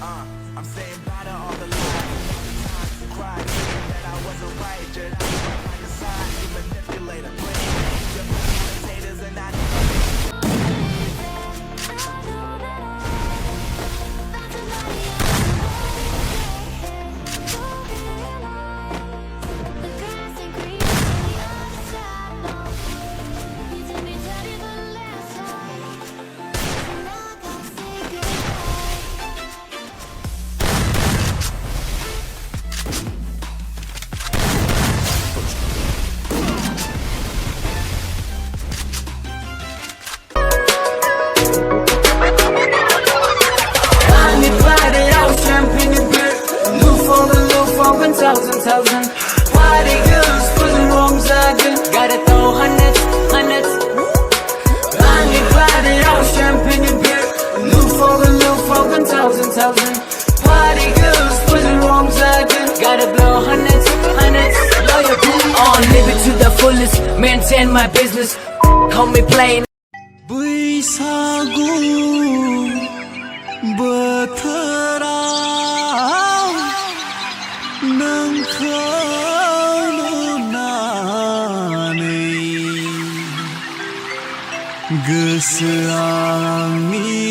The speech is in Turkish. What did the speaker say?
I'm saying bye to all the lies you cried, saying that I wasn't right. Just like a side, you manipulator. Your haters and I thousand party girls pulling wrong sagen. Gotta throw hundreds. Only party out champagne and beer. Look thousand party girls pulling wrong sagen. Gotta blow hundreds. Loyalty on, live it to the fullest. Maintain my business. Call me plain. बैसागु बोथोराव नोंखौ नुनानै गोसोआ आंनि